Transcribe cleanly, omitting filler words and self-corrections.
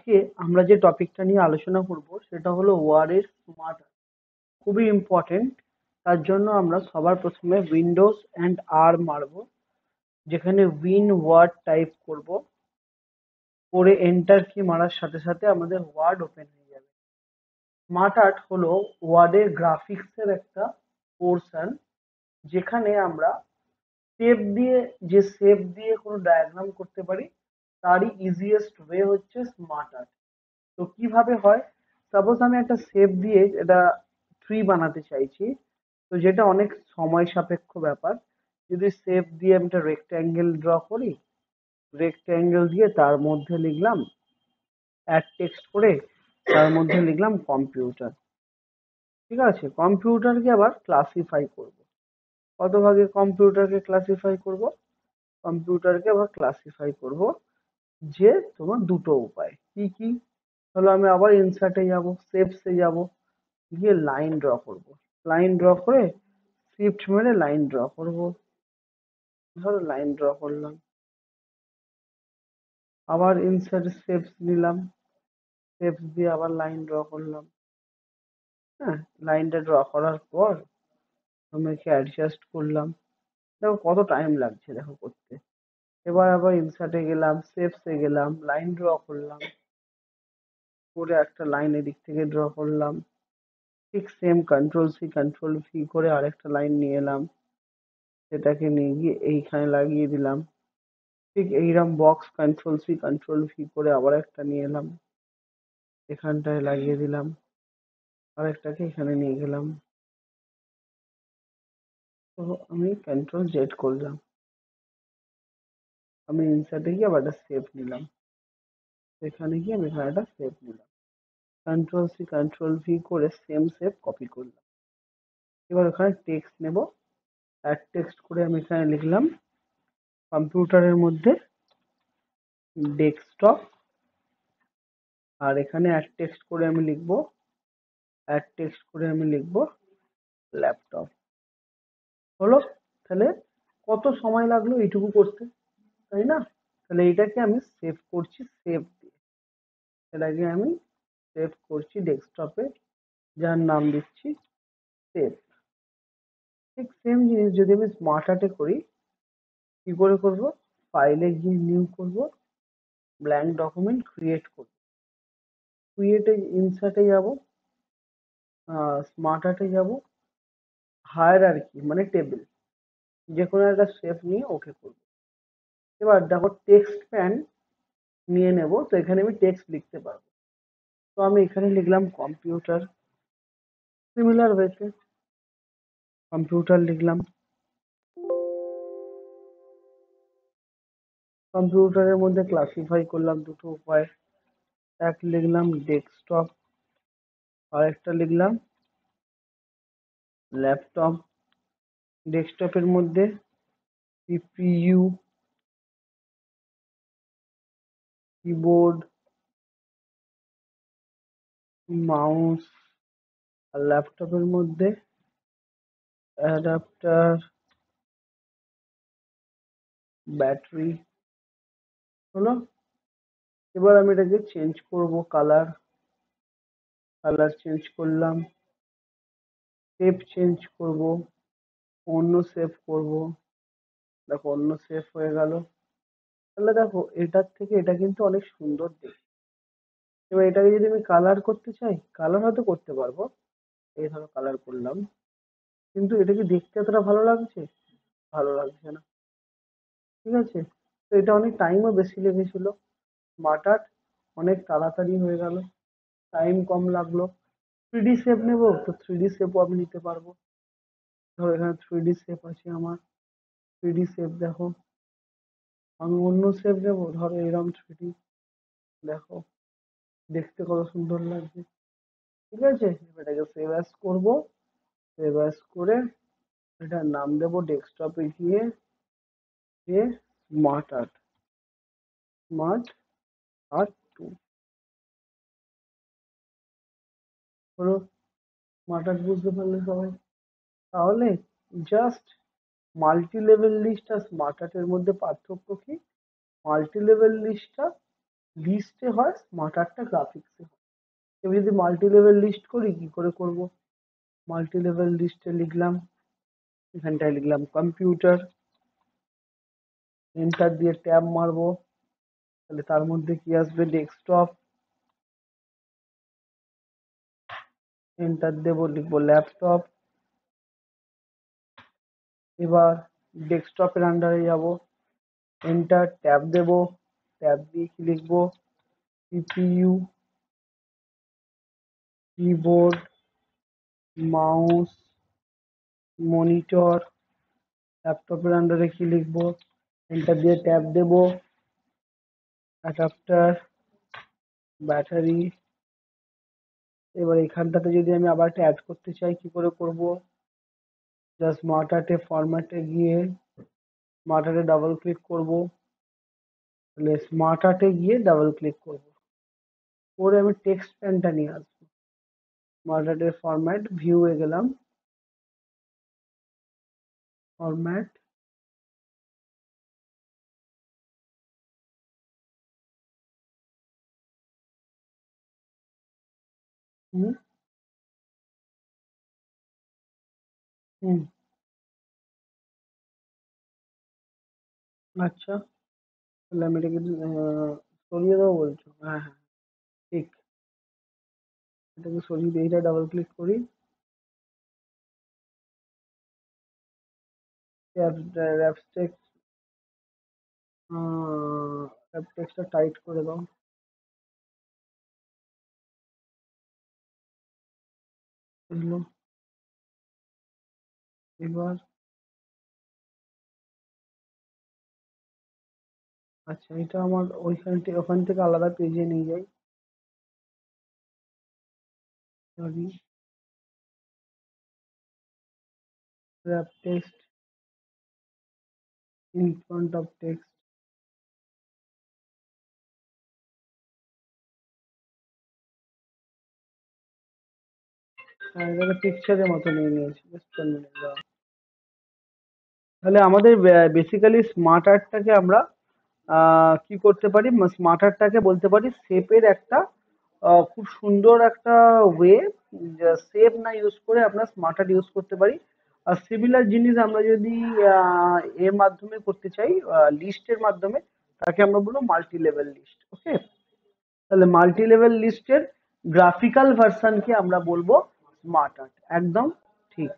আজকে আমরা যে টপিকটা নিয়ে আলোচনা করব সেটা হলো ওয়ার্ডের স্মার্ট। খুবই ইম্পর্টেন্ট। তার জন্য আমরা সবার প্রথমে উইন্ডোজ অ্যান্ড আর মারবো, যেখানে উইন ওয়ার্ড টাইপ করব, করে এন্টার কি মারার সাথে সাথে আমাদের ওয়ার্ড ওপেন হয়ে যাবে। স্মার্ট আর্ট হলো ওয়ার্ডের গ্রাফিক্সের একটা পোর্শন, যেখানে আমরা শেপ দিয়ে কোনো ডায়াগ্রাম করতে পারি। তারই ইজিয়েস্ট ওয়ে হচ্ছে স্মার্ট আর্ট। তো কিভাবে হয়? সাপোজ আমি একটা শেপ দিয়ে এটা ট্রি বানাতে চাইছি, তো যেটা অনেক সময় সাপেক্ষ ব্যাপার। যদি শেপ দিয়ে আমি একটা রেক্ট্যাঙ্গেল ড্র করি, রেক্ট্যাঙ্গেল দিয়ে তার মধ্যে লিখলাম অ্যাড টেক্সট করে, তার মধ্যে লিখলাম কম্পিউটার। ঠিক আছে, কম্পিউটারকে আবার ক্লাসিফাই করব। কত ভাগে কম্পিউটারকে ক্লাসিফাই করব? কম্পিউটারকে আবার ক্লাসিফাই করব যে তোমার দুটো উপায় কি কি হলো। আমি আবার ইনসার্টে যাব, শেপসে যাব, গিয়ে লাইন ড্র করব। লাইন ড্র করে শিফট মেরে লাইন ড্র করব। ধরো লাইন ড্র করলাম, আবার ইনসার্ট শেপস নিলাম, শেপস দিয়ে আবার লাইন ড্র করলাম। হ্যাঁ, লাইনটা ড্র করার পর আমি একে অ্যাডজাস্ট করলাম। দেখো কত টাইম লাগছে দেখো করতে। এবার আবার ইনসার্টে গেলাম, শেপসে গেলাম, লাইন ড্র করলাম, করে একটা লাইন এদিক থেকে ড্র করলাম। ঠিক same control C control V করে আরেকটা লাইন নিয়ে এলাম, সেটাকে নিয়ে গিয়ে এইখানে লাগিয়ে দিলাম। ঠিক এইরকম box control C control V করে আবার একটা নিয়ে এলাম, এখানটায় লাগিয়ে দিলাম, আরেকটাকে এখানে নিয়ে গেলাম। তো আমি কন্ট্রোল জেড করলাম, আমি ইনসার্টে গিয়ে আবার একটা শেপ নিলাম, এখানে গিয়ে আমি এখানে একটা শেপ নিলাম, কন্ট্রোল সি কন্ট্রোল ভি করে সেম শেপ কপি করলাম। এবার ওখানে টেক্সট নেব, অ্যাড টেক্সট করে আমি এখানে লিখলাম কম্পিউটারের মধ্যে ডেস্কটপ, আর এখানে অ্যাড টেক্সট করে আমি লিখবো, অ্যাড টেক্সট করে আমি লিখবো ল্যাপটপ। হলো? তাহলে কত সময় লাগলো এইটুকু করতে, তাই না? তাহলে এটাকে আমি সেভ করছি, সেভ দিয়ে এটাকে আমি সেভ করছি ডেস্কটপে, যার নাম দিচ্ছি সেভ। ঠিক সেম জিনিস যদি আমি স্মার্ট আর্টে করি, কি করে করব? ফাইলে গিয়ে নিউ করব, ব্ল্যাঙ্ক ডকুমেন্ট ক্রিয়েট করব, ক্রিয়েটে ইনসার্টে যাব, স্মার্ট আর্টে যাব, হায়ারার্কি মানে টেবিল, যে কোনো একটা শেপ নিয়ে ওকে করব। এবার দেখো টেক্সট প্যান নিয়ে নেব, তো এখানে আমি টেক্সট লিখতে পারবো। তো আমি এখানে লিখলাম কম্পিউটার, সিমিলার ওয়েতে কম্পিউটার লিখলাম। কম্পিউটারের মধ্যে ক্লাসিফাই করলাম দুটো উপায়, এক লিখলাম ডেস্কটপ, আর একটা লিখলাম ল্যাপটপ। ডেস্কটপের মধ্যে সিপিইউ, কিবোর্ড, মাউস, আর ল্যাপটপের মধ্যে অ্যাডাপ্টার, ব্যাটারি। হলো? এবার আমি এটাকে চেঞ্জ করব, কালার, কালার চেঞ্জ করলাম, শেপ চেঞ্জ করব, অন্য শেপ করব। দেখো অন্য শেপ হয়ে গেল। তাহলে দেখো এটার থেকে এটা কিন্তু অনেক সুন্দর দেখতে। এবার এটাকে যদি আমি কালার করতে চাই, কালার হয়তো করতে পারবো। এই ধরো কালার করলাম, কিন্তু এটা কি দেখতে এতটা ভালো লাগছে? ভালো লাগছে না। ঠিক আছে, তো এটা অনেক টাইমও বেশি লেগেছিল। স্মার্ট আর্ট অনেক তাড়াতাড়ি হয়ে গেল, টাইম কম লাগলো। থ্রিডি শেপ নেবো, তো থ্রিডি শেপও আমি নিতে পারবো। ধরো এখানে থ্রিডি শেপ আছে আমার, থ্রিডি শেপ দেখো। আমি অন্য শেপ নেবো, ধরো এরকম থ্রিডি, দেখো দেখতে কত সুন্দর লাগছে। ঠিক আছে, এটাকে সেভ অ্যাজ করবো, সেভ অ্যাজ করে এটার নাম দেবো ডেস্কটপে গিয়ে যে স্মার্ট আর্ট, স্মার্ট আর্ট 2। হলো? স্মার্ট আর্ট বুঝতে পারলে সবাই? তাহলে জাস্ট মাল্টি লেভেল লিস্ট আর স্মার্ট আর্টের মধ্যে পার্থক্য কি? মাল্টি লেভেল লিস্টটা লিস্টে হয়, স্মার্ট আর্টটা গ্রাফিক্সে হয়। এবার যদি মাল্টি লেভেল লিস্ট করি, কি করে করব? মাল্টি লেভেল লিস্টে লিখলাম, এখানটায় লিখলাম কম্পিউটার, এন্টার দিয়ে ট্যাব মারবো, তাহলে তার মধ্যে কি আসবে? ডেস্কটপ, এন্টার দেবো, লিখবো ল্যাপটপ। এবার ডেস্কটপের আন্ডারে যাব, এন্টার, ট্যাব দেবো, ট্যাব দিয়ে কি লিখবো? CPU, keyboard, mouse, monitor. ল্যাপটপের আন্ডারে কি লিখবো? এন্টার দিয়ে ট্যাব দেবো, অ্যাডাপ্টার, ব্যাটারি। এবার এখানটাতে যদি আমি আবার একটা অ্যাড করতে চাই, কি করে করব? জাস্ট স্মার্ট আর্টে ফরম্যাটে গিয়ে স্মার্ট আর্টে ডাবল ক্লিক করব, তাহলে স্মার্ট আর্টে গিয়ে ডাবল ক্লিক করব, করে আমি টেক্সট প্যানটা নিয়ে আসবো। স্মার্ট আর্টের ফরম্যাট, ভিউ এ গেলাম, ফরম্যাট, হুম হুম, আচ্ছা, তাহলে আমি এটাকে সরিয়ে দেবো বলছো? হ্যাঁ হ্যাঁ, ঠিক। এটাকে সরিয়ে দিয়ে এটা ডাবল ক্লিক করি, টেক্সট, টেক্সটটা টাইট করে দাও। এলো, এবার আচ্ছা, এটা আমার ওখান থেকে আলাদা পেজে নিয়ে যাই। Sorry, wrap text in front of text। এটাকে পিকচারের মতো নিয়ে নিয়েছি, জাস্ট মিনিট। তাহলে আমাদের বেসিক্যালি স্মার্ট আর্টটাকে আমরা কি করতে পারি? স্মার্ট আর্টটাকে বলতে পারি শেপের একটা খুব সুন্দর একটা ওয়ে। শেপ না ইউজ করে আমরা স্মার্ট আর্ট ইউজ করতে পারি। আর সিমিলার জিনিস আমরা যদি এর মাধ্যমে করতে চাই, লিস্টের মাধ্যমে, তাকে আমরা বলবো মাল্টি লেভেল লিস্ট। ওকে, তাহলে মাল্টি লেভেল লিস্টের গ্রাফিক্যাল ভার্সনকে আমরা বলবো স্মার্ট আর্ট। একদম ঠিক।